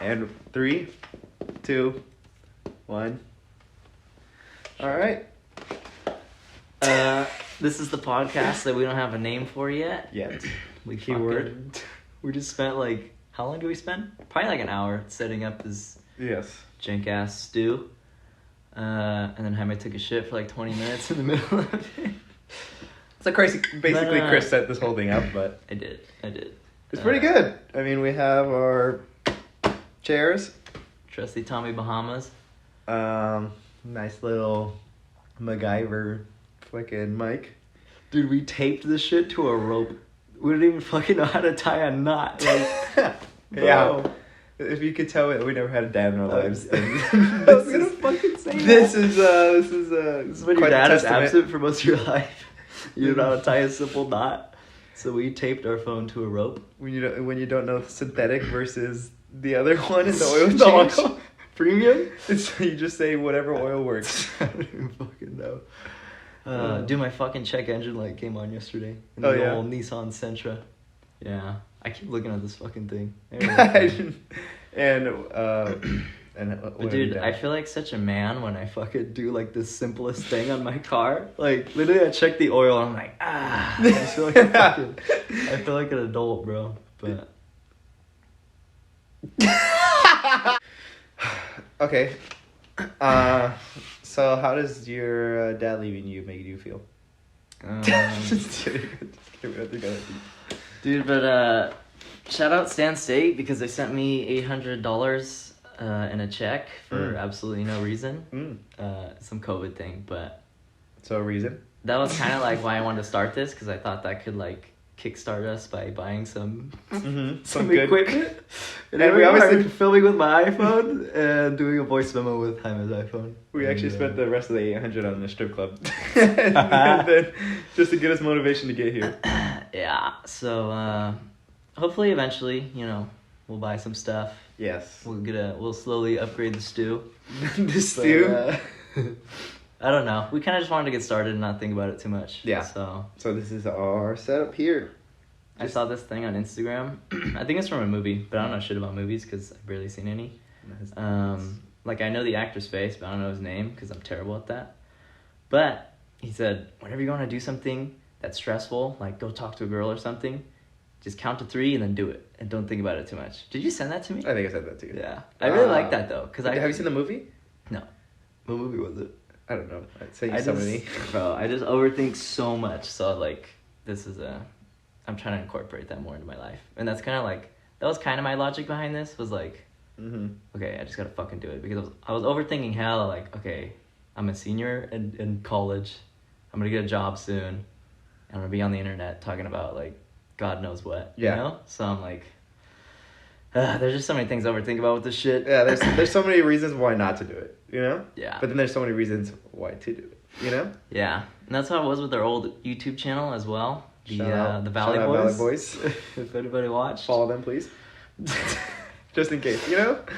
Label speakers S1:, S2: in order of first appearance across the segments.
S1: And 3, 2, 1. All right.
S2: This is the podcast that we don't have a name for yet. We
S1: Keyword.
S2: We just spent like, how long do we spend? Probably like an hour setting up this jank ass stew. And then Jaime took a shit for like 20 minutes in the middle of it.
S1: It's a crazy. Basically, Chris set this whole thing up, but
S2: I did.
S1: It's pretty good. I mean, we have our chairs.
S2: Trusty Tommy Bahamas.
S1: Nice little MacGyver fucking mic.
S2: Dude, we taped this shit to a rope. We didn't even fucking know how to tie a knot. Like,
S1: yeah. If you could tell, we never had a dad in our lives.
S2: I was gonna fucking say
S1: this
S2: that.
S1: This is
S2: when your dad is absent for most of your life. You don't know how to tie a simple knot. So we taped our phone to a rope.
S1: When you don't know synthetic versus the other one in the oil change.
S2: Oil? Premium?
S1: You just say whatever oil works.
S2: I don't even fucking know. Dude, my fucking check engine light came on yesterday. In the old Nissan Sentra. Yeah. I keep looking at this fucking thing.
S1: But
S2: dude, I feel like such a man when I fucking do like the simplest thing on my car. Like literally I check the oil and I'm like, I just feel like I feel like an adult, bro. But
S1: okay. So how does your dad leaving you make you feel? Just kidding.
S2: Dude, but shout out Stan State because they sent me $800 in a check for absolutely no reason. Some COVID thing, but
S1: so a reason?
S2: That was kind of like why I wanted to start this because I thought that could like kickstart us by buying some equipment. And we obviously filming with my iPhone and doing a voice memo with Jaime's iPhone.
S1: We actually spent the rest of the $800 on the strip club, and then, just to get us motivation to get here.
S2: Yeah. So hopefully, eventually, we'll buy some stuff.
S1: Yes.
S2: We'll slowly upgrade the stew.
S1: The stew.
S2: I don't know. We kind of just wanted to get started and not think about it too much.
S1: Yeah.
S2: So
S1: this is our setup here.
S2: I saw this thing on Instagram. I think it's from a movie, but I don't know shit about movies because I've barely seen any. Like I know the actor's face, but I don't know his name because I'm terrible at that. But he said, whenever you want to do something that's stressful, like go talk to a girl or something, just count to 3 and then do it, and don't think about it too much. Did you send that to me?
S1: I think I said that to you.
S2: Yeah, I really like that though.
S1: Have you seen the movie?
S2: No. What movie was it?
S1: I don't know. I'd say so many.
S2: Bro, I just overthink so much. So like, I'm trying to incorporate that more into my life, and that's kind of like that was kind of my logic behind this. Was like, okay, I just gotta fucking do it because I was overthinking hell. Like, okay, I'm a senior in college. I'm gonna get a job soon. And I'm gonna be on the internet talking about like God knows what.
S1: Yeah.
S2: You know? So I'm like, there's just so many things I overthink about with this shit.
S1: Yeah, there's so many reasons why not to do it,
S2: Yeah.
S1: But then there's so many reasons why to do it,
S2: Yeah, and that's how it was with our old YouTube channel as well. The Valley
S1: Shout out
S2: Boys.
S1: Valley Boys.
S2: If anybody watched.
S1: Follow them, please. Just in case,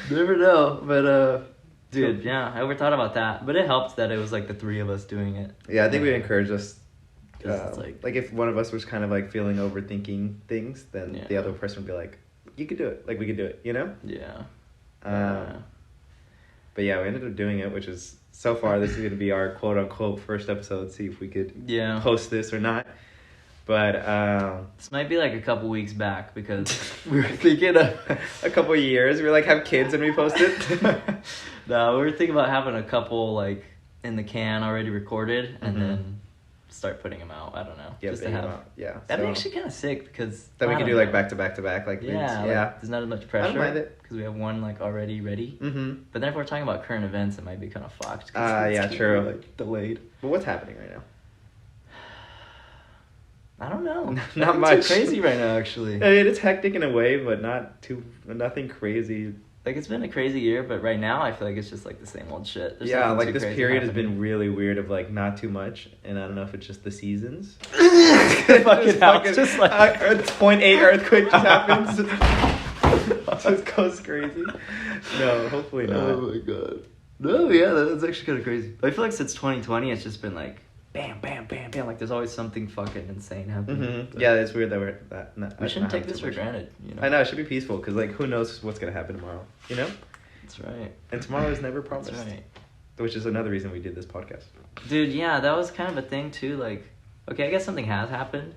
S2: Never know, but dude, yeah, I overthought about that, but it helped that it was like the 3 of us doing it.
S1: Yeah, I think we encouraged us.
S2: It's
S1: like if one of us was kind of like feeling overthinking things, then the other person would be like, you could do it. Like we could do it,
S2: Yeah.
S1: But yeah, we ended up doing it, which is so far this is going to be our quote unquote first episode. See if we could post this or not. But
S2: this might be like a couple weeks back because we were thinking
S1: a couple of years. We were like have kids and we post it.
S2: No, we were thinking about having a couple like in the can already recorded and then start putting them out. I don't know.
S1: Yeah,
S2: just to have.
S1: Yeah.
S2: That'd be actually kind of sick because
S1: then we could do like back to back to back. Like
S2: there's not as much pressure.
S1: I don't mind it
S2: because we have one like already ready. But then if we're talking about current events, it might be kind of fucked.
S1: Yeah, true.
S2: Like delayed.
S1: But what's happening right now?
S2: I don't know.
S1: Not much.
S2: Too crazy right now, actually.
S1: I mean, it's hectic in a way, but nothing crazy.
S2: Like it's been a crazy year, but right now I feel like it's just like the same old shit. There's
S1: like this period has been really weird of like not too much, and I don't know if it's just the seasons.
S2: Fucking just like
S1: 0.8 earthquake just happens. Just goes crazy. No, hopefully not.
S2: Oh my god. No, yeah, that's actually kind of crazy. I feel like since 2020, it's just been like bam, bam, bam, bam. Like there's always something fucking insane happening.
S1: Yeah, it's weird that
S2: we shouldn't take this for granted. You know?
S1: I know, it should be peaceful because like who knows what's gonna happen tomorrow, you know?
S2: That's right.
S1: And tomorrow is never promised.
S2: That's right.
S1: Which is another reason we did this podcast.
S2: Dude, yeah, that was kind of a thing too. Like, okay, I guess something has happened,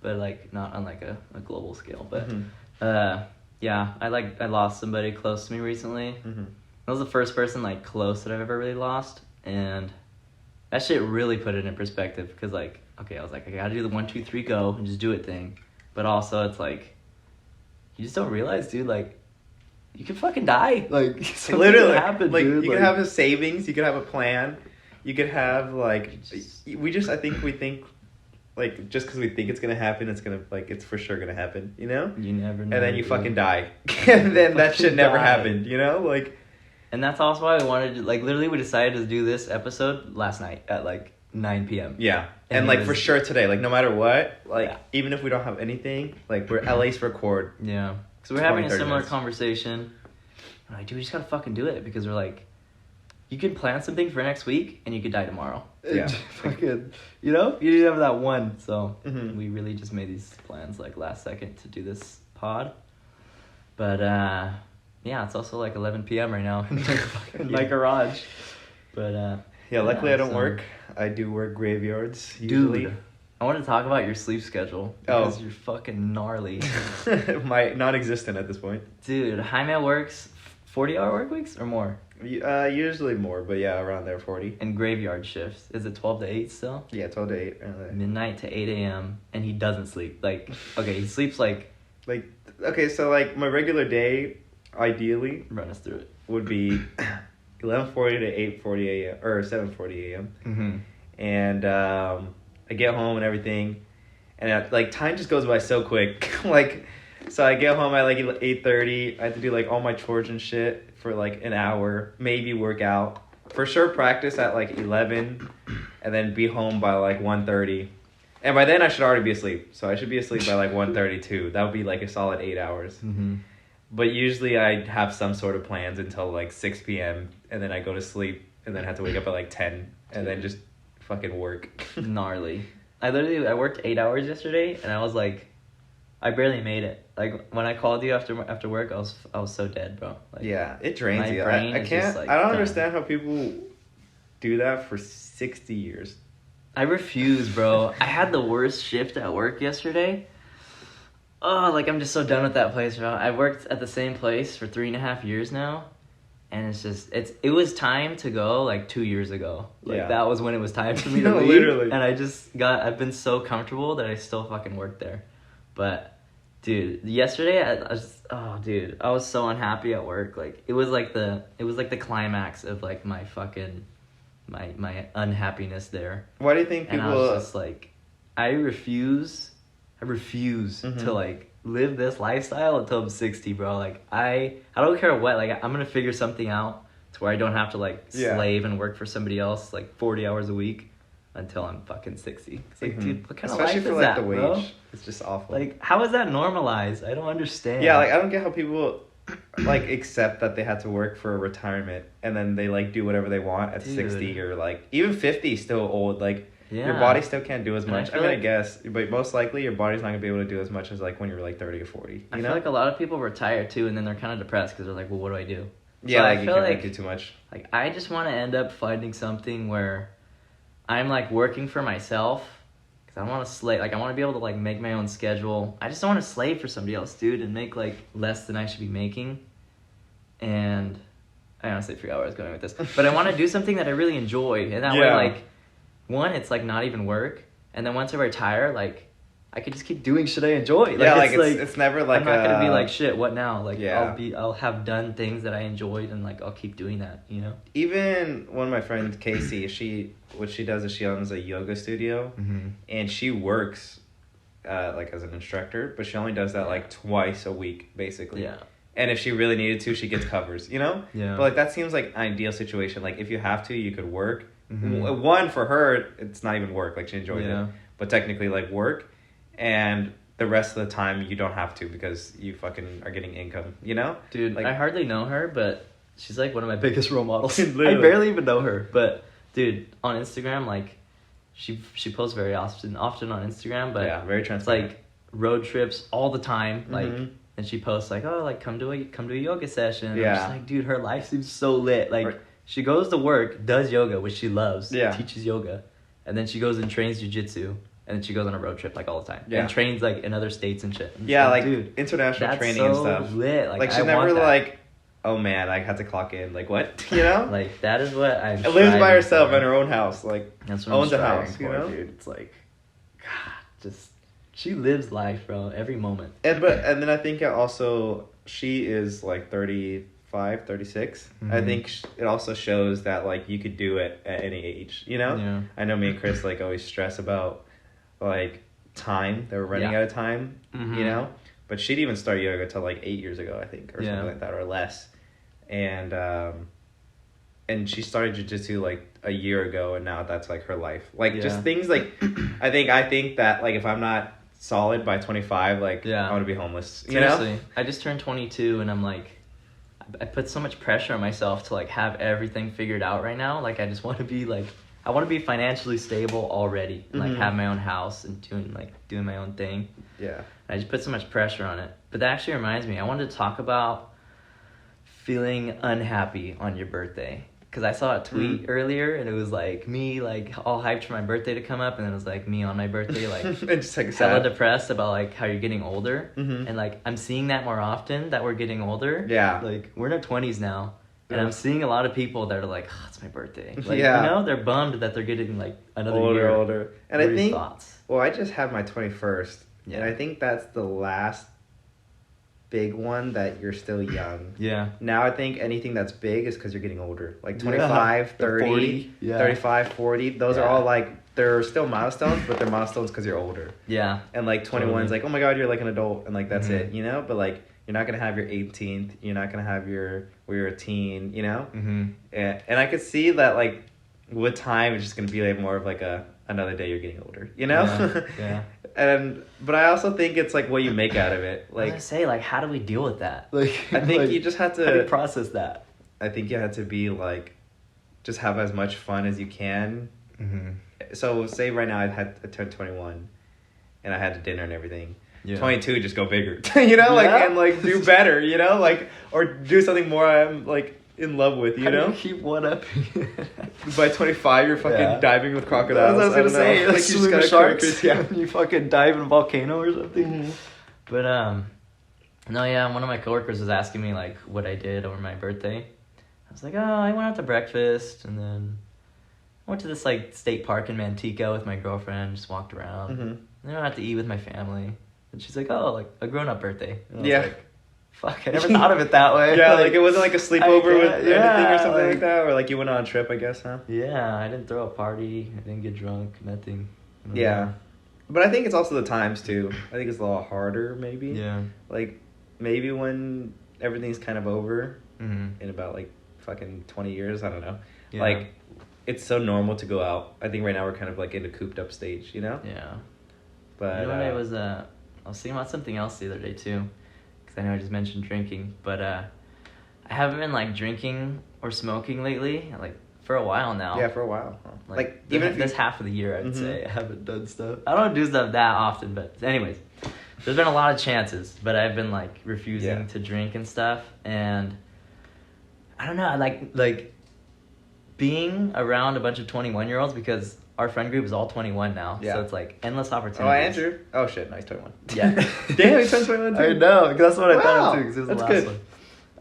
S2: but like not on like a global scale. But yeah, I lost somebody close to me recently. I was the first person like close that I've ever really lost, and that shit really put it in perspective. Because like, okay, I was like, I gotta do the 1, 2, 3, go and just do it thing. But also, it's like, you just don't realize, dude. Like, you can fucking die. Like,
S1: literally
S2: happen,
S1: like
S2: dude.
S1: You could have a savings. You could have a plan. You could have like we think like just because we think it's gonna happen, it's gonna like it's for sure gonna happen. You know.
S2: You never know.
S1: And then you fucking die, and then that shit never happened. You know, like.
S2: And that's also why we wanted to, like, literally we decided to do this episode last night at, like, 9 p.m.
S1: Yeah. And like, for sure today, like, no matter what, like, even if we don't have anything, like, we're at least record.
S2: Yeah. Because we're having a similar conversation. We're like, dude, we just gotta fucking do it. Because we're like, you can plan something for next week, and you could die tomorrow.
S1: Yeah.
S2: Fucking, you know? You just have that one. So, we really just made these plans, like, last second to do this pod. But, yeah, it's also like 11 p.m. right now in my garage. But,
S1: yeah, luckily I don't work. I do work graveyards, usually.
S2: Dude, I want to talk about your sleep schedule. Because you're fucking gnarly.
S1: My non-existent at this point.
S2: Dude, Jaime works 40-hour work weeks or more?
S1: Usually more, but yeah, around there, 40.
S2: And graveyard shifts. Is it 12 to 8 still?
S1: Yeah, 12 to 8.
S2: Midnight to 8 a.m. And he doesn't sleep. Like, okay, he sleeps like...
S1: Like, okay, so like my regular day... Ideally,
S2: run us through it.
S1: Would be 11:40 to 8:40 a.m. or 7:40 a.m. And I get home and everything, and like time just goes by so quick. Like, so I get home at like 8:30. I have to do like all my chores and shit for like an hour, maybe work out. For sure, practice at like 11, and then be home by like 1:30. And by then I should already be asleep. So I should be asleep by like 1:32. That would be like a solid 8 hours. But usually I have some sort of plans until like 6 p.m. and then I go to sleep and then have to wake up at like 10 and then just fucking work.
S2: Gnarly. I worked 8 hours yesterday and I was like, I barely made it. Like when I called you after work, I was so dead, bro. Like,
S1: yeah, it drains you.
S2: I can't.
S1: I don't understand how people do that for 60 years.
S2: I refuse, bro. I had the worst shift at work yesterday. Oh, like, I'm just so done with that place, bro. I worked at the same place for 3.5 years now, and it's just, it was time to go, like, 2 years ago. Like, that was when it was time for me to leave. Literally. And I've been so comfortable that I still fucking work there. But, dude, yesterday, I was so unhappy at work. Like, it was like the climax of, like, my fucking, my unhappiness there.
S1: Why do you think people...
S2: And I was just like, I refuse to like live this lifestyle until I'm 60, bro. Like I don't care what, like I'm gonna figure something out to where I don't have to like slave and work for somebody else like 40 hours a week until I'm fucking 60. It's like, dude, what kind of life is
S1: for,
S2: that,
S1: the wage,
S2: bro?
S1: It's just awful.
S2: Like, how is that normalized? I don't understand.
S1: Yeah, like I don't get how people like accept that they had to work for a retirement and then they like do whatever they want at 60 or like even 50 is still old. Like your body still can't do as much. I guess, but most likely your body's not gonna be able to do as much as like when you're like 30 or 40.
S2: I feel like a lot of people retire too, and then they're kind of depressed because they're like, well, what do I do?
S1: Yeah, like you can't do too much.
S2: Like I just want to end up finding something where I'm like working for myself because I want to slave. Like I want to be able to like make my own schedule. I just don't want to slave for somebody else, dude, and make like less than I should be making. And I honestly forgot where I was going with this, but I want to do something that I really enjoy, and that way like. One, it's like not even work, and then once I retire, like I could just keep doing shit I enjoy. Like,
S1: it's never like
S2: I'm not gonna be like shit. What now? Like
S1: yeah.
S2: I'll have done things that I enjoyed, and like I'll keep doing that. You know.
S1: Even one of my friends, Casey, what she does is she owns a yoga studio, and she works like as an instructor, but she only does that like twice a week, basically.
S2: Yeah.
S1: And if she really needed to, she gets covers. You know.
S2: Yeah.
S1: But like that seems like an ideal situation. Like if you have to, you could work. One, for her, it's not even work. Like she enjoys it, but technically like work, and the rest of the time you don't have to because you fucking are getting income. You know,
S2: dude.
S1: Like,
S2: I hardly know her, but she's like one of my biggest role models. I barely even know her, but dude, on Instagram, like she posts very often on Instagram, but
S1: yeah, very transparent.
S2: it's like road trips all the time, like,
S1: Mhm.
S2: and she posts like, oh, like come to a yoga session. And
S1: Yeah.
S2: I'm just like, dude, her life seems so lit. Like
S1: Right.
S2: she goes to work, does yoga, which she loves,
S1: Yeah.
S2: teaches yoga, and then she goes and trains jujitsu, and then she goes on a road trip like all the time,
S1: Yeah.
S2: and trains like in other states and shit. I'm just
S1: Yeah, like
S2: dude,
S1: international
S2: that's
S1: training
S2: so
S1: and stuff.
S2: lit.
S1: Like she's
S2: I
S1: never
S2: want that.
S1: like, oh man, I had to clock in. Like what? You know?
S2: Like that is what I'm.
S1: And lives by
S2: striving
S1: herself
S2: for.
S1: in her own house. Like
S2: That's what
S1: owns
S2: I'm
S1: a
S2: striving
S1: house,
S2: for,
S1: you know?
S2: dude. It's like, God, just she lives life, bro. Every moment.
S1: and then I think it also she is like 35, 36. I think it also shows that like you could do it at any age, you know?
S2: Yeah.
S1: I know me and Chris like always stress about like time. They were running
S2: Yeah.
S1: out of time, you know? But she didn't even start yoga till like 8 years ago, I think, or
S2: Yeah.
S1: something like that, or less. And she started jiu-jitsu like a year ago, and now that's like her life. Like just
S2: Yeah.
S1: things like I think that like if I'm not solid by 25, like
S2: Yeah.
S1: I want to be homeless. You
S2: Seriously,
S1: know?
S2: I just turned 22 and I'm like, I put so much pressure on myself to like have everything figured out right now. Like I just want to be like, I want to be financially stable already and like have my own house and doing my own thing.
S1: Yeah.
S2: I just put so much pressure on it. But that actually reminds me, I wanted to talk about feeling unhappy on your birthday. Because I saw a tweet earlier and it was like me like all hyped for my birthday to come up, and then it was like me on my birthday like
S1: And just like
S2: hella
S1: sad.
S2: depressed about like how you're getting older.
S1: Mhm.
S2: And like I'm seeing that more often that we're getting older.
S1: Yeah.
S2: Like we're in our 20s now. And
S1: Yeah.
S2: I'm seeing a lot of people that are like, oh, it's my birthday. Like,
S1: Yeah.
S2: you know, they're bummed that they're getting like another year.
S1: Older. And
S2: What
S1: I
S2: are your
S1: think
S2: thoughts?
S1: well, I just had my 21st.
S2: Yeah.
S1: And I think that's the last big one that you're still young.
S2: Yeah.
S1: Now I think anything that's big is because you're getting older. Like
S2: Yeah.
S1: 25, 30,
S2: 40, yeah.
S1: 35, 40. Those are
S2: Yeah.
S1: all like, they're still milestones, but they're milestones because you're older.
S2: Yeah.
S1: And like 21 is
S2: Totally.
S1: like, oh my God, you're like an adult. And like, that's
S2: Mhm.
S1: it, you know? But like, you're not going to have your 18th. You're not going to have where you're a teen, you know?
S2: Mm-hmm.
S1: And I could see that like with time, it's just going to be like more of like another day you're getting older, you know?
S2: Yeah.
S1: But I also think it's like what you make out of it.
S2: I was gonna
S1: Like,
S2: say, like, how do we deal with that? Like,
S1: I think
S2: like,
S1: you just have
S2: how do you
S1: to,
S2: process that?
S1: I think you have to be like, just have as much fun as you can.
S2: Mm-hmm.
S1: So say right now I turned 21 and I had dinner and everything.
S2: Yeah.
S1: 22, just go bigger, you know, like,
S2: Yeah.
S1: and like do better, you know, like, or do something more I'm like in love with, you
S2: How do
S1: know?
S2: keep one up?
S1: By 25, you're fucking
S2: Yeah.
S1: diving with crocodiles.
S2: That's what I was gonna
S1: don't know.
S2: say. Like,
S1: you just
S2: swim
S1: gotta
S2: with sharks.
S1: focus, yeah.
S2: You fucking dive in a volcano or something.
S1: Mhm.
S2: But no, yeah. One of my coworkers was asking me like what I did over my birthday. I was like, oh, I went out to breakfast and then I went to this like state park in Manteca with my girlfriend. Just walked around.
S1: Mhm.
S2: And then I went out to eat with my family. And she's like, oh, like a grown up birthday. And I was
S1: Yeah.
S2: like, fuck, I never thought of it that way.
S1: Yeah, like it wasn't like a sleepover with anything or something
S2: like-
S1: like that, or like you went on a trip, I guess, huh?
S2: Yeah, I didn't throw a party. I didn't get drunk. Nothing. I don't
S1: Yeah.
S2: know.
S1: But I think it's also the times too. I think it's a little harder, maybe.
S2: Yeah.
S1: Like, maybe when everything's kind of over
S2: Mm-hmm.
S1: in about like fucking 20 years, I don't know.
S2: Yeah.
S1: Like, it's so normal to go out. I think right now we're kind of like in a cooped up sage, you know?
S2: Yeah.
S1: But
S2: You know what I was thinking about something else the other day too, because I know I just mentioned drinking, but I haven't been like drinking or smoking lately, like for a while now.
S1: yeah, for a while. Huh? Like
S2: even
S1: even if
S2: this
S1: you,
S2: half of the year, I'd
S1: Mhm.
S2: say I haven't done stuff. I don't do stuff that often, but anyways, there's been a lot of chances, but I've been like refusing
S1: Yeah.
S2: to drink and stuff, and I don't know, I like being around a bunch of 21-year-olds because our friend group is all 21 now,
S1: Yeah.
S2: so it's like endless opportunities.
S1: oh, Andrew. Oh shit, nice 21.
S2: Yeah.
S1: Damn, he turned 21 too.
S2: I know, 'cause that's what I
S1: Wow,
S2: thought of too, because it was
S1: that's
S2: the last
S1: good.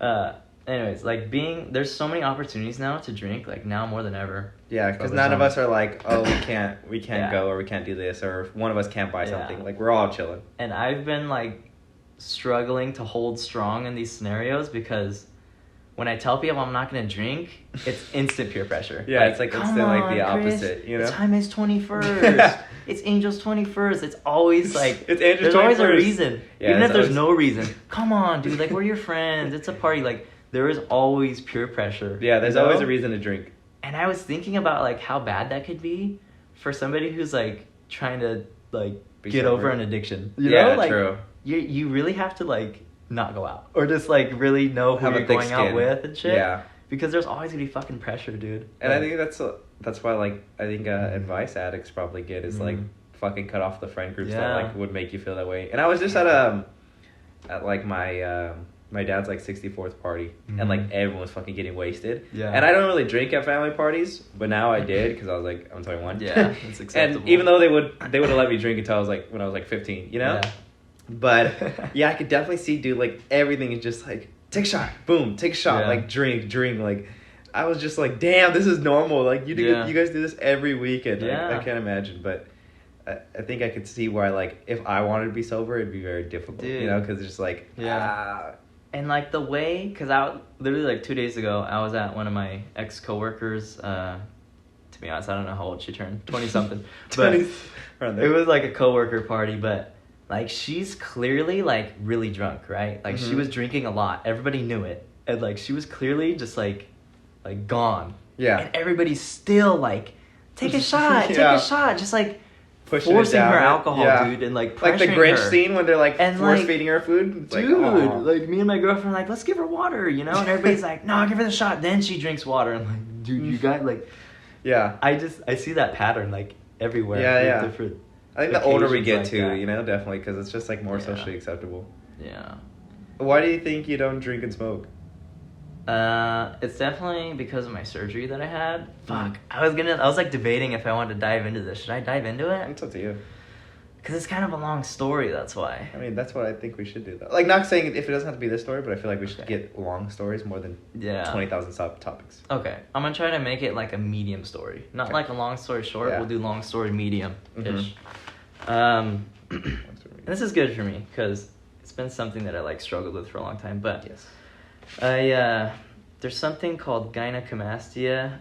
S2: one. Anyways, like there's so many opportunities now to drink, like now more than ever.
S1: Yeah, because
S2: Focus
S1: none of
S2: on-
S1: us are like, oh, we can't
S2: Yeah.
S1: go, or we can't do this, or one of us can't buy
S2: Yeah.
S1: something. Like, we're all chilling.
S2: And I've been like struggling to hold strong in these scenarios because when I tell people I'm not gonna drink, it's instant peer pressure.
S1: Yeah, it's like
S2: "Come
S1: instant, like, the
S2: on, Chris,
S1: opposite, you know?
S2: It's Jaime's 21st.
S1: Yeah.
S2: It's Angel's 21st. It's always like
S1: It's Andrew's
S2: there's always a
S1: 21st.
S2: reason.
S1: Yeah,
S2: Even if
S1: there's
S2: there's no reason. Come on, dude. Like we're your friends. It's a party. Like there is always peer pressure.
S1: Yeah, there's
S2: you know?
S1: always a reason to drink.
S2: And I was thinking about like how bad that could be for somebody who's like trying to like
S1: Be
S2: get
S1: sober.
S2: over an addiction. You
S1: Yeah,
S2: know? Like,
S1: true.
S2: You really have to like not go out or just like really know who
S1: Have a
S2: you're
S1: thick
S2: going out
S1: skin.
S2: with and shit.
S1: Yeah.
S2: because there's always gonna be fucking pressure, dude.
S1: And I think that's why, like, I think advice addicts probably get is like fucking cut off the friend groups that like would make you feel that way. And I was just at like my dad's like 64th party, and like everyone was fucking getting wasted. Yeah. And I don't really drink at family parties, but now I did because I was like, I'm 21.
S2: Yeah, it's acceptable.
S1: And even though they would have let me drink until when I was like 15, you know. Yeah. But yeah, I could definitely see, dude, like everything is just like take a shot, boom, take a shot, like drink, like. I was just like, damn, this is normal. Like you guys do this every weekend. I can't imagine, but. I think I could see why, like, if I wanted to be sober, it'd be very difficult, dude. You know, because it's just like,
S2: And, like, the way, because literally, like, 2 days ago, I was at one of my ex-coworkers, to be honest, I don't know how old she turned, 20-something, but it was, like, a coworker party, but, like, she's clearly, like, really drunk, right? Like, she was drinking a lot, everybody knew it, and, like, she was clearly just, like gone. Yeah. And everybody's still, like, take a shot, just, like, forcing her alcohol, dude, and like
S1: the Grinch scene when they're like force feeding her food. It's
S2: dude, like me and my girlfriend are like, let's give her water, you know, and everybody's like, no, give her the shot. Then she drinks water. I'm like, dude, you got like, I see that pattern like everywhere.
S1: Yeah.
S2: Different
S1: I think the older we get too, you know, definitely because it's just like more socially acceptable.
S2: Yeah.
S1: Why do you think you don't drink and smoke?
S2: It's definitely because of my surgery that I had. Fuck. I was like debating if I wanted to dive into this. Should I dive into it?
S1: It's up to you.
S2: Because it's kind of a long story, that's why.
S1: I mean, that's what I think we should do, though. Like, not saying if it doesn't have to be this story, but I feel like we should get long stories more than 20,000 topics.
S2: Okay. I'm going to try to make it like a medium story. Not like a long story short. Yeah. We'll do long story medium-ish. This is good for me, because it's been something that I, like, struggled with for a long time, but...
S1: Yes.
S2: There's something called gynecomastia.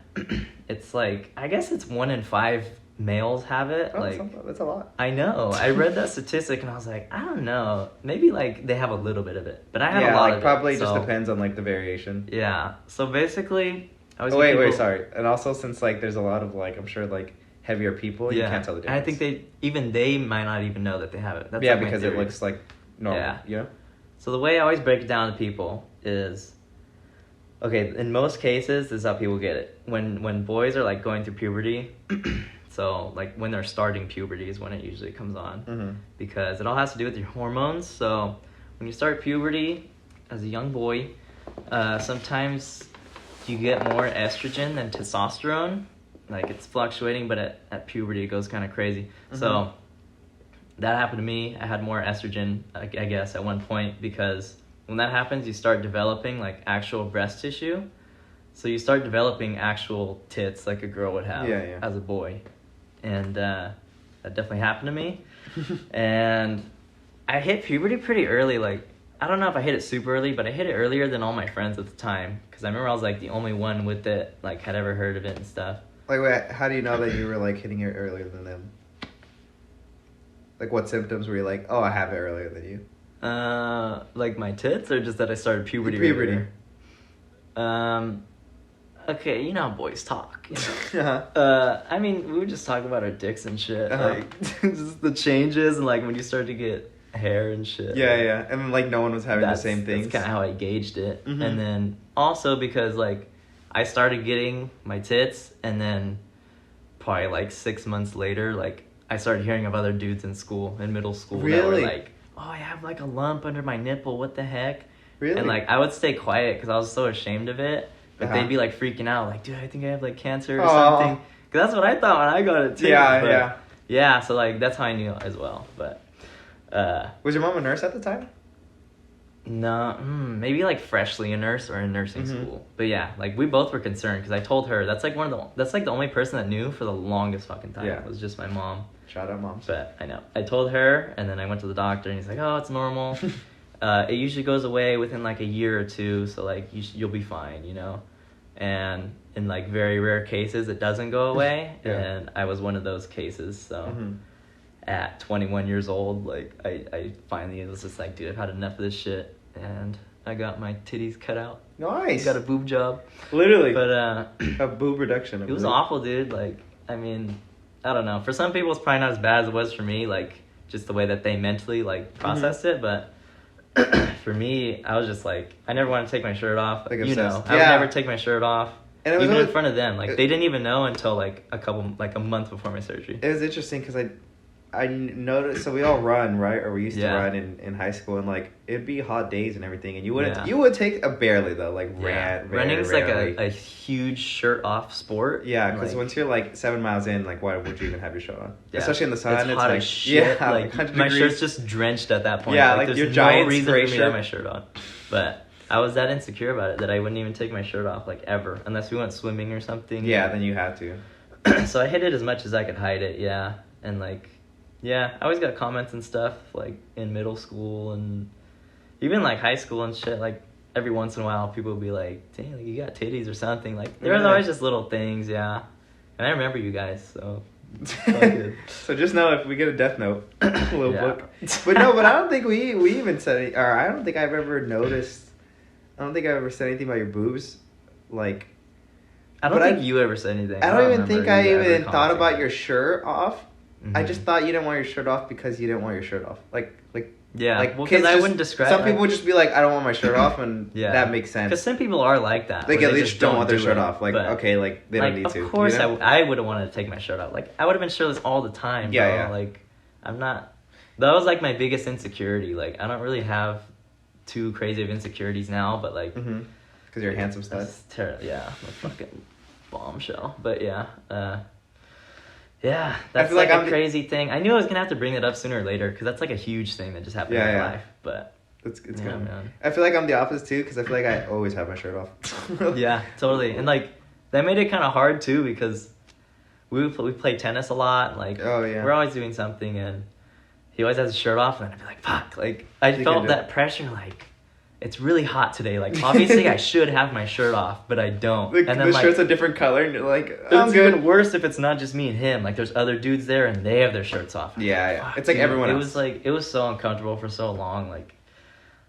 S2: It's like, I guess it's 1 in 5 males have it.
S1: Oh,
S2: like
S1: that's a lot.
S2: I know. I read that statistic and I was like, I don't know. Maybe like they have a little bit of it, but I had a lot of it.
S1: Probably just depends on like the variation.
S2: Yeah. So basically, I was.
S1: Wait, sorry. And also, since like there's a lot of like, I'm sure like heavier people, you can't tell the difference.
S2: And I think they might not even know that they have it. That's
S1: like because it looks like normal. Yeah. You know.
S2: So the way I always break it down to people is, okay, in most cases, this is how people get it. When boys are, like, going through puberty, so, like, when they're starting puberty is when it usually comes on. Because it all has to do with your hormones. So when you start puberty as a young boy, sometimes you get more estrogen than testosterone. Like, it's fluctuating, but at puberty it goes kind of crazy. So that happened to me. I had more estrogen, I guess, at one point, because when that happens, you start developing, like, actual breast tissue. So you start developing actual tits like a girl would have as a boy. And that definitely happened to me. And I hit puberty pretty early. Like, I don't know if I hit it super early, but I hit it earlier than all my friends at the time. Because I remember I was, like, the only one with it, like, had ever heard of it and stuff.
S1: Like, wait, how do you know that you were, like, hitting it earlier than them? Like, what symptoms were you like, oh, I have it earlier than you?
S2: Like my tits, or just that I started puberty? Puberty. Okay, you know how boys talk. You know? I mean, we would just talk about our dicks and shit. Like, just the changes, and, like, when you start to get hair and shit.
S1: Yeah. And, like, no one was having the same things.
S2: That's kind of how I gauged it. And then, also because, like, I started getting my tits, and then probably, like, 6 months later, like, I started hearing of other dudes in middle school.
S1: Really?
S2: That were like, oh, I have, like, a lump under my nipple, what the heck?
S1: Really?
S2: And, like, I would stay quiet because I was so ashamed of it. But they'd be, like, freaking out, like, dude, I think I have, like, cancer or something. Because that's what I thought when I got it, too. Yeah, so, like, that's how I knew as well. But,
S1: was your mom a nurse at the time?
S2: No, maybe, like, freshly a nurse or in nursing school. But, yeah, like, we both were concerned because I told her. That's, like, the only person that knew for the longest fucking time. Yeah. It was just my mom.
S1: Shout out, moms.
S2: But I know. I told her, and then I went to the doctor, and he's like, oh, it's normal. It usually goes away within, like, a year or two, so, like, you'll be fine, you know? And in, like, very rare cases, it doesn't go away, and I was one of those cases, so at 21 years old, like, I finally was just like, dude, I've had enough of this shit, and I got my titties cut out.
S1: Nice.
S2: Got a boob job.
S1: Literally.
S2: But,
S1: a boob reduction.
S2: It was awful, dude. Like, I mean, I don't know. For some people, it's probably not as bad as it was for me, like, just the way that they mentally, like, processed it, but For me, I was just like, I never wanted to take my shirt off.
S1: Like
S2: you know,
S1: obsessed.
S2: I would
S1: Yeah.
S2: never take my shirt off.
S1: And it was
S2: even
S1: always,
S2: in front of them. Like, they didn't even know until like a month before my surgery.
S1: it was interesting because I noticed, so we all run, right? Or we used to run in high school, and like it'd be hot days and everything, and you would take a barely though, like
S2: running's
S1: rarely.
S2: like a huge shirt off sport.
S1: Yeah, because
S2: like,
S1: once you're like 7 miles in, like why would you even have your shirt on?
S2: Yeah.
S1: Especially in the sun,
S2: it's hot
S1: like
S2: as shit.
S1: yeah,
S2: like
S1: 100
S2: my
S1: degrees.
S2: shirt's just drenched at that point.
S1: Yeah, like
S2: there's
S1: your
S2: no
S1: giant
S2: reason
S1: spray
S2: for me to have
S1: shirt.
S2: my shirt on. But I was that insecure about it that I wouldn't even take my shirt off like ever unless we went swimming or something.
S1: Yeah, then you have to.
S2: So I hid it as much as I could hide it. Yeah, and like. Yeah, I always got comments and stuff, like, in middle school and even, like, high school and shit. Like, every once in a while, people would be like, dang, like, you got titties or something. Like, there was always just little things, yeah. And I remember you guys, so...
S1: So just know if we get a death note, a little book. But I don't think we even said it, or I don't think I've ever noticed, I don't think I've ever said anything about your boobs, like...
S2: I don't think you ever said anything.
S1: I don't even think I
S2: you
S1: even
S2: ever
S1: thought about
S2: commented.
S1: your shirt off.
S2: Mm-hmm.
S1: I just thought you didn't want your shirt off because you didn't want your shirt off.
S2: Yeah,
S1: like
S2: well,
S1: kids
S2: because I
S1: just-
S2: wouldn't describe.
S1: Some people would just be like, I don't want my shirt off, and that makes sense.
S2: Because some people are like that.
S1: Like,
S2: where
S1: they
S2: they
S1: just don't want their
S2: do
S1: shirt
S2: it,
S1: off. Like,
S2: but,
S1: okay, like, they don't need to.
S2: Of course,
S1: you know?
S2: I would have wanted to take my shirt off. Like, I would have been shirtless all the time, bro.
S1: Yeah.
S2: Like, I'm not... That was, like, my biggest insecurity. Like, I don't really have too crazy of insecurities now, but, like...
S1: Because you're a handsome stud.
S2: Yeah, I'm a fucking bombshell. But, yeah. Yeah, that's
S1: feel
S2: like
S1: like
S2: a crazy thing. I knew I was going to have to bring it up sooner or later, because that's, like, a huge thing that just happened in my life. But...
S1: It's good.
S2: Man.
S1: I feel like I'm the opposite too, because I feel like I always have my shirt off.
S2: Yeah, totally. And like that made it kind of hard too, because we play tennis a lot. Like, we're always doing something, and he always has his shirt off, and I'd be like, "Fuck!" Like I felt that pressure. Like, it's really hot today. Like, obviously I should have my shirt off, but I don't.
S1: And
S2: then
S1: the shirt's a different color, and you're like,
S2: it's even worse if it's not just me and him. Like, there's other dudes there, and they have their shirts off.
S1: Yeah. It's like everyone else.
S2: It was so uncomfortable for so long. Like.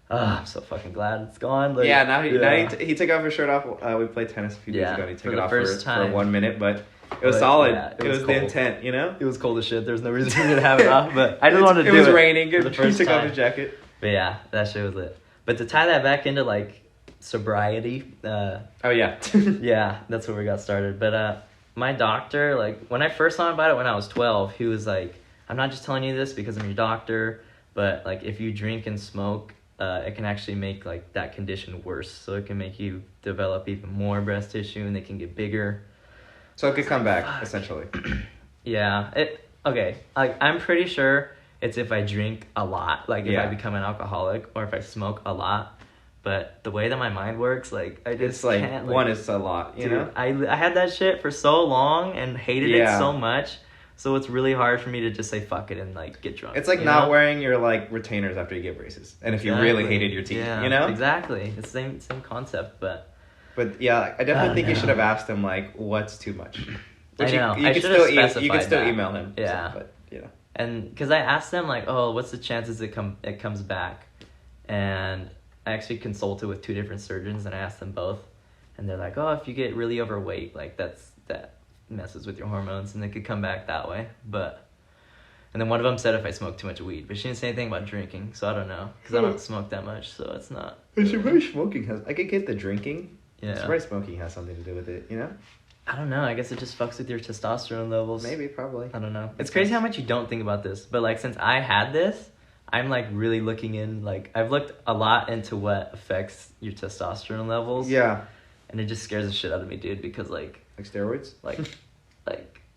S2: I'm so fucking glad it's gone. Like,
S1: now he took off his shirt off. We played tennis a few days ago, and he took it off for 1 minute, but it was solid. Yeah, it was the intent, you know?
S2: It was cold as shit. There was no reason for me to have it off, but I didn't want to do it.
S1: It was raining. He
S2: took
S1: off his jacket.
S2: But yeah, that shit was lit. But to tie that back into, like, sobriety. Yeah, that's where we got started. But my doctor, like, when I first learned about it when I was 12, he was like, I'm not just telling you this because I'm your doctor, but, like, if you drink and smoke, it can actually make, like, that condition worse. So it can make you develop even more breast tissue, and they can get bigger.
S1: So it could come back, essentially.
S2: Yeah. Okay. Like, I'm pretty sure it's if I drink a lot. Like, if I become an alcoholic, or if I smoke a lot. But the way that my mind works, like, I just can't. Like,
S1: one is a lot, you know?
S2: I had that shit for so long and hated it so much. So it's really hard for me to just say fuck it and, like, get drunk.
S1: It's like not wearing your, like, retainers after you get braces. And if you really hated your teeth, you know?
S2: Exactly. It's the same concept, but
S1: yeah, I definitely think you should have asked him, like, what's too much. Which
S2: I know.
S1: You can still email him.
S2: Yeah.
S1: So, but, you know.
S2: And because I asked them, like, oh, what's the chances it comes back? And I actually consulted with 2 different surgeons, and I asked them both. And they're like, oh, if you get really overweight, like, that messes with your hormones, and it could come back that way. And then one of them said if I smoke too much weed, but she didn't say anything about drinking, so I don't know, because I don't smoke that much, so it's not.
S1: But surprised smoking has. I could get the drinking.
S2: Yeah.
S1: Surprised smoking has something to do with it, you know?
S2: I don't know. I guess it just fucks with your testosterone levels.
S1: Maybe, probably.
S2: I don't know. It's crazy how much you don't think about this, but, like, since I had this, I'm, like, really looking in, like, I've looked a lot into what affects your testosterone levels.
S1: Yeah.
S2: And it just scares the shit out of me, dude, because, like
S1: steroids?
S2: Like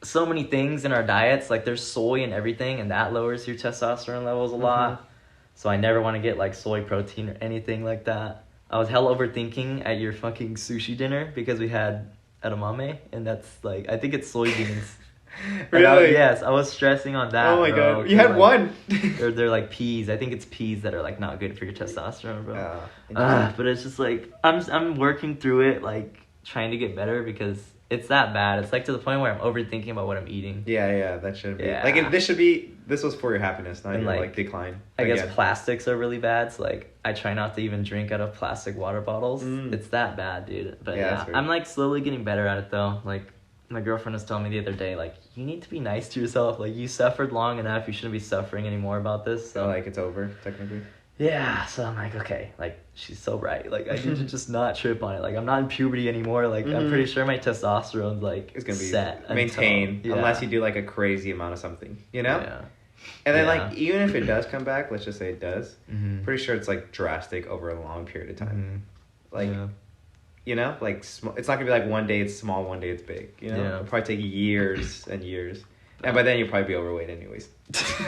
S2: so many things in our diets, like, there's soy and everything, and that lowers your testosterone levels a lot. So I never want to get, like, soy protein or anything like that. I was hell overthinking at your fucking sushi dinner because we had edamame, and that's, like, I think it's soybeans.
S1: Really?
S2: Yes, I was stressing on that.
S1: Oh my
S2: bro,
S1: god, you had, like, one.
S2: they're like peas. I think it's peas that are, like, not good for your testosterone, bro.
S1: Yeah.
S2: But it's just like I'm working through it, like, trying to get better, because it's that bad. It's, like, to the point where I'm overthinking about what I'm eating.
S1: Yeah, that shouldn't be.
S2: Yeah.
S1: Like, this was for your happiness, not your, like, decline.
S2: I guess plastics are really bad, so, like, I try not to even drink out of plastic water bottles. It's that bad, dude. But yeah, I'm, like, slowly getting better at it, though. Like, my girlfriend was telling me the other day, like, you need to be nice to yourself. Like, you suffered long enough. You shouldn't be suffering anymore about this. So,
S1: like, it's over, technically.
S2: Yeah, so I'm like, okay, like, she's so right. Like, I need to just not trip on it. Like, I'm not in puberty anymore. Like, I'm pretty sure my testosterone's, like,
S1: it's gonna be
S2: set.
S1: maintained unless you do, like, a crazy amount of something, you know?
S2: Yeah.
S1: And then, like, even if it does come back, let's just say it does,
S2: Mm-hmm.
S1: pretty sure it's, like, drastic over a long period of time.
S2: Mm-hmm.
S1: Like, you know? Like, it's not gonna be like one day it's small, one day it's big, you know?
S2: Yeah.
S1: It'll probably take years and years. And by then you'll probably be overweight anyways.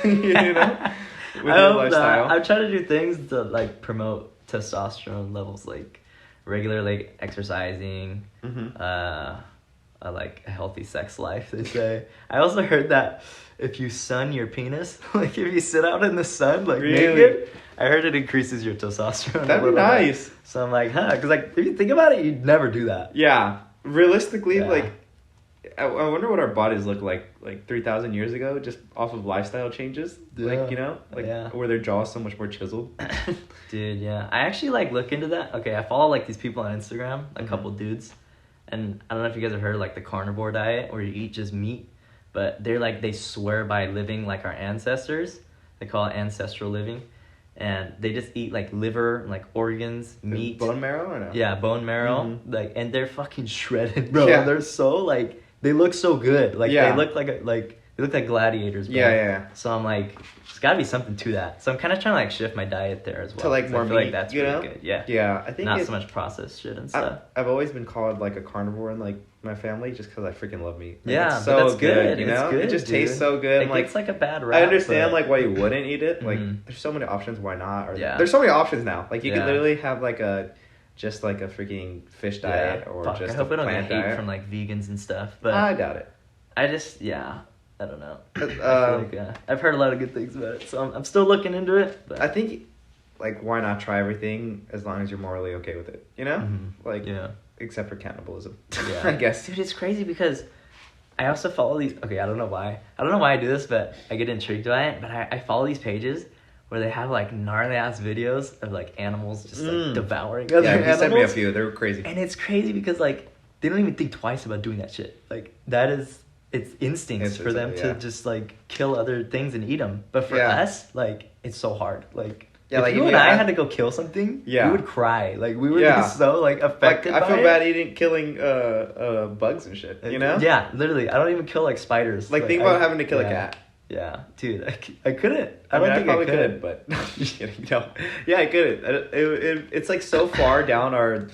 S1: You know? With your lifestyle.
S2: I'm trying to do things to, like, promote testosterone levels, like regular, like, exercising, like a healthy sex life, they say. I also heard that if you sun your penis, like if you sit out in the sun, like naked, I heard it increases your testosterone.
S1: That'd be nice.
S2: Bit. So I'm like, because like if you think about it, you'd never do that.
S1: Yeah, realistically, like I wonder what our bodies look like 3,000 years ago, just off of lifestyle changes. Like, you know, like were their jaws so much more chiseled?
S2: Dude, yeah. I actually like look into that. Okay, I follow like these people on Instagram, a couple dudes, and I don't know if you guys have heard of, like, the carnivore diet, where you eat just meat, but they're like, they swear by living like our ancestors. They call it ancestral living, and they just eat like liver, like organs, meat,
S1: bone marrow, or no?
S2: Yeah, bone marrow, like, and they're fucking shredded, bro. Yeah. They're so like, they look so good, like they look like they look like gladiators, bro.
S1: Yeah.
S2: So I'm like, there's got to be something to that. So I'm kind of trying to like shift my diet there as well.
S1: To like more meat,
S2: like that's
S1: you
S2: really
S1: know?
S2: Good. Yeah.
S1: Yeah, I think
S2: not so much processed shit and stuff.
S1: I've always been called like a carnivore in like my family just because I freaking love meat. Like,
S2: yeah,
S1: it's so
S2: that's good.
S1: You know,
S2: good,
S1: it just
S2: dude.
S1: tastes so good.
S2: It
S1: like,
S2: gets like a bad rap.
S1: I understand like why you wouldn't eat it. Like there's so many options. Why not? Or, there's so many options now. Like you could literally have like just like a freaking fish diet or just
S2: I hope
S1: a
S2: I don't
S1: plant
S2: get hate
S1: diet
S2: from like vegans and stuff. But
S1: I doubt it.
S2: I just I don't know. I feel like, I've heard a lot of good things about it, so I'm still looking into it. But
S1: I think, like, why not try everything as long as you're morally okay with it? You know, like, except for cannibalism. Yeah, I guess.
S2: Dude, it's crazy because I also follow these. Okay, I don't know why I do this, but I get intrigued by it. But I follow these pages where they have like gnarly ass videos of like animals just like devouring other animals.
S1: Yeah, you sent me a few. They were crazy.
S2: And it's crazy because like they don't even think twice about doing that shit. Like that is. It's instincts for them to just like kill other things and eat them. But for us, like it's so hard. Like if
S1: like
S2: you and I had to go kill something, we would cry. Like we would be so like affected.
S1: Like I feel bad killing bugs and shit. You know?
S2: Yeah, literally. I don't even kill like spiders.
S1: Like think about having to kill a cat.
S2: Yeah, dude, I couldn't.
S1: I don't think I probably could, but just kidding. No, I couldn't. It's like so far down our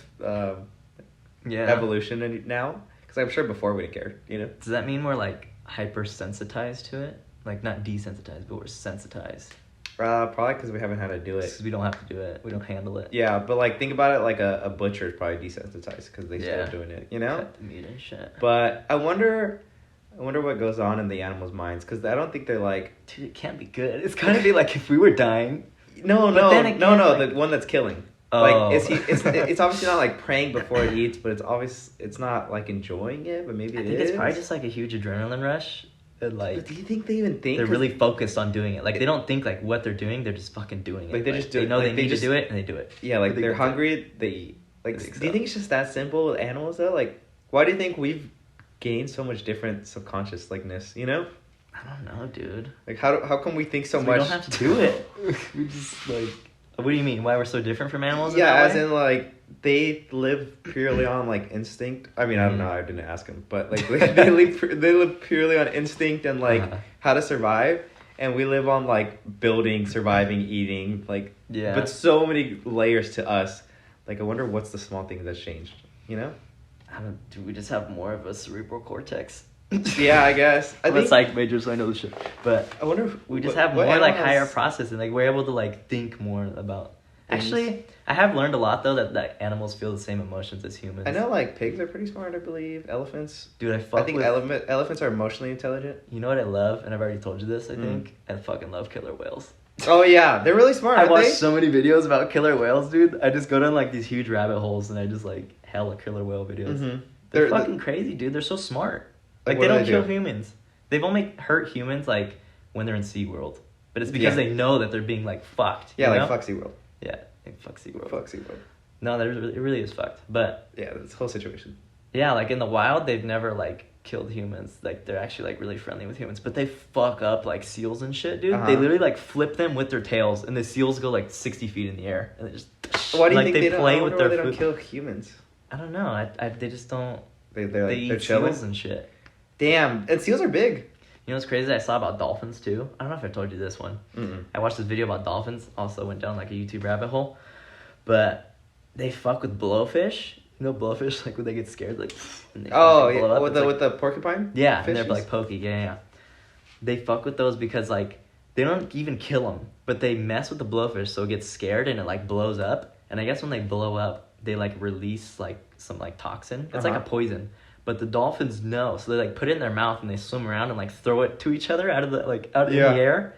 S1: evolution now. I'm sure before we didn't care, you know?
S2: Does that mean we're, like, hypersensitized to it? Like, not desensitized, but we're sensitized?
S1: Probably because we haven't had to do it.
S2: Because we don't have to do it. We don't handle it.
S1: Yeah, but, like, think about it like a butcher is probably desensitized because they still doing it, you know?
S2: Cut the meat and shit.
S1: But I wonder what goes on in the animals' minds because I don't think they're like...
S2: Dude, it can't be good. It's gotta be like if we were dying.
S1: No, the one that's killing. Like it's obviously not like praying before it eats, but it's not like enjoying it, but maybe it is. I think
S2: it's probably just like a huge adrenaline rush. And like,
S1: but do you think they even think
S2: they're really focused on doing it? Like they don't think like what they're doing; they're just fucking doing it.
S1: Like they just do.
S2: They know
S1: like,
S2: they need to do it, and they do it.
S1: Yeah, like they're hungry, they eat. Like, do you think it's just that simple with animals though? Like, why do you think we've gained so much different subconscious likeness? You know?
S2: I don't know, dude.
S1: Like how come we think so much?
S2: We don't have to do it. We just like. What do you mean? Why we're so different from animals?
S1: Yeah, as in like they live purely on like instinct. I mean, I don't know. I didn't ask them, but like they live purely on instinct and like how to survive, and we live on like building, surviving, eating. Like but so many layers to us. Like I wonder what's the small thing that's changed. You know?
S2: Do we just have more of a cerebral cortex?
S1: Yeah, I guess.
S2: I'm a psych major, so I know this shit. But
S1: I wonder if
S2: we just have more like higher processing. Like we're able to like think more about. Things. Actually, I have learned a lot though that animals feel the same emotions as humans.
S1: I know like pigs are pretty smart. I believe elephants.
S2: Dude, I think
S1: elephants are emotionally intelligent.
S2: You know what I love, and I've already told you this. I think I fucking love killer whales.
S1: Oh yeah, they're really smart.
S2: I watched so many videos about killer whales, dude. I just go down like these huge rabbit holes, and I just like hella killer whale videos. Mm-hmm. They're fucking crazy, dude. They're so smart. Like, they don't kill humans. They've only hurt humans, like, when they're in SeaWorld. But it's because they know that they're being, like, fucked.
S1: Yeah, like, fuck SeaWorld.
S2: Yeah, like, fuck SeaWorld.
S1: Fuck SeaWorld.
S2: No, it really is fucked. But...
S1: Yeah, this whole situation.
S2: Yeah, like, in the wild, they've never, like, killed humans. Like, they're actually, like, really friendly with humans. But they fuck up, like, seals and shit, dude. They literally, like, flip them with their tails, and the seals go, like, 60 feet in the air. And they just...
S1: Why do you
S2: like,
S1: think
S2: they play with their
S1: they don't
S2: food.
S1: kill humans?
S2: I don't know. They just don't...
S1: They're
S2: eat
S1: chilling?
S2: seals and shit.
S1: Damn. And seals are big.
S2: You know what's crazy? I saw about dolphins, too. I don't know if I told you this one.
S1: Mm-mm.
S2: I watched this video about dolphins. Also went down, like, a YouTube rabbit hole. But they fuck with blowfish. You know blowfish? Like, when they get scared, like... And they blow up.
S1: With the porcupine?
S2: Yeah,
S1: fishes?
S2: and they're, like, pokey. Yeah. They fuck with those because, like, they don't even kill them. But they mess with the blowfish, so it gets scared and it, like, blows up. And I guess when they blow up, they, like, release, like, some, like, toxin. It's like a poison. But the dolphins know, so they like put it in their mouth and they swim around and like throw it to each other out in the air,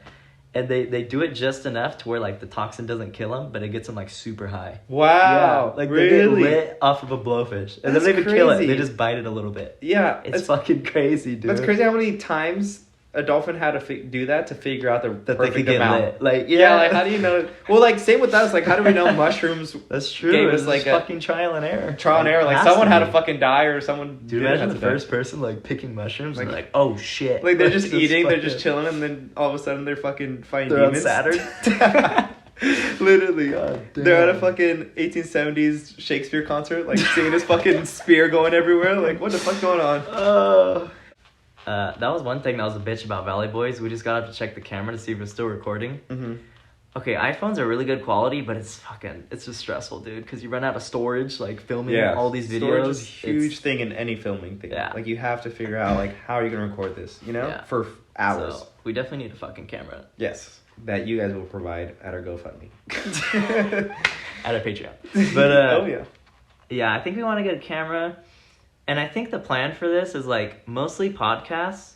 S2: and they do it just enough to where like the toxin doesn't kill them, but it gets them like super high.
S1: Wow,
S2: like
S1: really?
S2: they get lit off of a blowfish, and then they even kill it. They just bite it a little bit.
S1: Yeah,
S2: it's fucking crazy, dude.
S1: That's crazy how many times a dolphin had to do that to figure out the
S2: that
S1: perfect
S2: they could get
S1: amount.
S2: lit. Like
S1: like how do you know? Well, like same with us. Like how do we know mushrooms?
S2: That's true.
S1: Gave
S2: It's
S1: us
S2: like
S1: like
S2: a fucking trial and error.
S1: Like someone had to fucking die or someone.
S2: Dude, imagine the first person like picking mushrooms
S1: like,
S2: and they're like, oh shit.
S1: Like they're just eating, they're just chilling, and then all of a sudden they're fucking fighting demons.
S2: On Saturn.
S1: Literally, they're at a fucking 1870s Shakespeare concert, like seeing this fucking spear going everywhere. Like, what the fuck going on?
S2: That was one thing that was a bitch about Valley Boys. We just got up to check the camera to see if it's still recording.
S1: Mm-hmm.
S2: Okay, iPhones are really good quality, but it's just stressful, dude. Because you run out of storage, like filming all these videos.
S1: Storage is a huge thing in any filming thing.
S2: Yeah.
S1: Like you have to figure out like how are you gonna record this, you know, for hours. So
S2: we definitely need a fucking camera.
S1: Yes, that you guys will provide at our GoFundMe.
S2: At our Patreon. But
S1: yeah,
S2: I think we want to get a camera. And I think the plan for this is, like, mostly podcasts,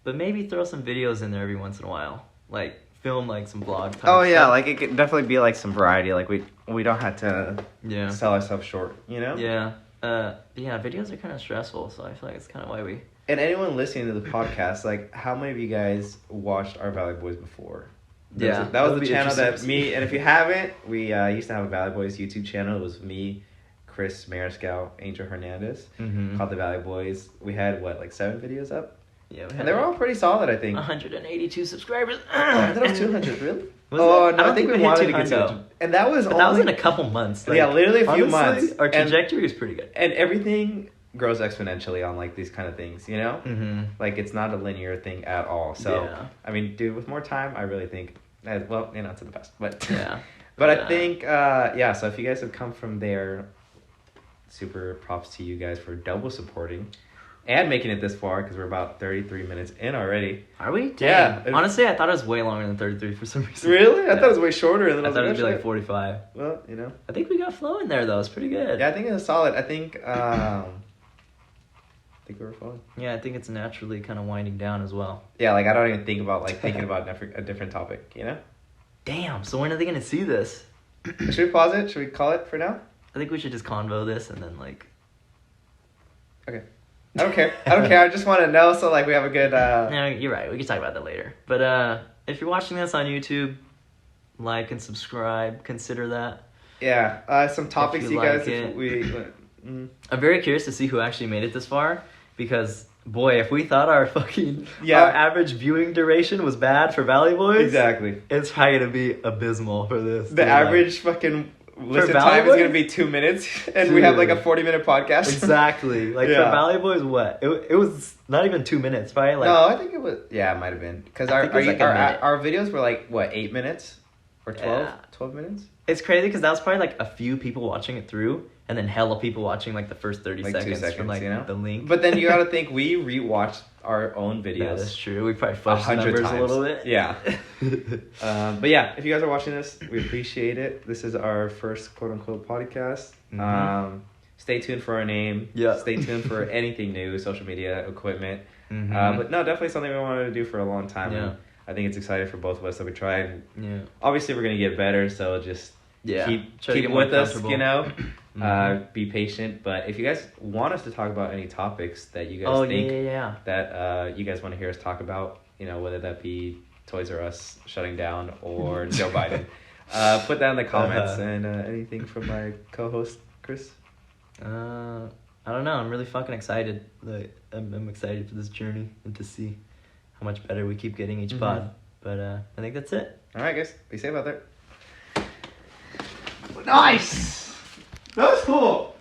S2: but maybe throw some videos in there every once in a while. Like, film, like, some vlog type stuff.
S1: Like, it could definitely be, like, some variety. Like, we don't have to sell ourselves short, you know?
S2: Yeah. Videos are kind of stressful, so I feel like it's kind of why we...
S1: And anyone listening to the podcast, like, how many of you guys watched our Valley Boys before? That was the channel that me... And if you haven't, we used to have a Valley Boys YouTube channel. It was me... Chris Mariscal, Angel Hernandez, called the Valley Boys. We had, 7 videos up?
S2: Yeah,
S1: and they were all pretty solid, I think.
S2: 182 subscribers.
S1: I thought it was 200, really?
S2: No,
S1: I think we wanted to get 200. And that was
S2: that was in a couple months.
S1: Like, literally a few months.
S2: Our trajectory was pretty good.
S1: And everything grows exponentially on, like, these kind of things, you know?
S2: Mm-hmm.
S1: Like, it's not a linear thing at all. So, I mean, dude, with more time, I really think, it's in the past. But, but I think, so if you guys have come from there... Super props to you guys for double supporting and making it this far because we're about 33 minutes in already.
S2: Are we?
S1: Damn.
S2: Yeah. Honestly, I thought it was way longer than 33 for some reason.
S1: Really? I thought it was way shorter. And then
S2: I thought it would be like 45.
S1: Well, you know.
S2: I think we got flow in there though. It's pretty good.
S1: Yeah, I think it was solid. I think we were flowing.
S2: Yeah, I think it's naturally kind of winding down as well.
S1: Yeah, like I don't even think about thinking about a different topic, you know?
S2: Damn. So when are they gonna see this?
S1: Should we pause it? Should we call it for now?
S2: I think we should just convo this and then
S1: Okay. I don't care. I just want to know so we have a good...
S2: No, you're right. We can talk about that later. But if you're watching this on YouTube, like and subscribe. Consider that.
S1: Yeah. Some topics you guys...
S2: I'm very curious to see who actually made it this far because... Boy, if we thought our fucking our average viewing duration was bad for Valley Boys...
S1: Exactly.
S2: It's probably going to be abysmal for this.
S1: The average fucking... Listen time is going to be 2 minutes, and we have a 40-minute podcast.
S2: Exactly. For Valley Boys, what? It was not even 2 minutes, right?
S1: No, I think it was... Yeah, it might have been. Because our videos were 8 minutes? Or 12? Yeah. 12 minutes?
S2: It's crazy because that was probably a few people watching it through, and then hella people watching the first 30 seconds
S1: 2 seconds from
S2: you know? The link.
S1: But then you got to think, we rewatched our own videos.
S2: Yeah, that's true. We probably fudged the numbers
S1: times.
S2: A little bit.
S1: Yeah. But yeah, if you guys are watching this, we appreciate it. This is our first quote-unquote podcast. Mm-hmm. Stay tuned for our name.
S2: Yeah.
S1: Stay tuned for anything new, social media, equipment.
S2: Mm-hmm.
S1: But no, definitely something we wanted to do for a long time.
S2: Yeah.
S1: I think it's exciting for both of us that we try. And obviously, we're going to get better, so just keep with us, you know. Be patient. But if you guys want us to talk about any topics that you guys think that you guys want to hear us talk about, you know, whether that be Toys R Us shutting down or Joe Biden, put that in the comments. And anything from my co-host, Chris?
S2: I I don't know. I'm really fucking excited. Like, I'm excited for this journey and to see how much better we keep getting each pod. But I think that's it.
S1: All right, guys. Be safe out there. Nice! That was cool.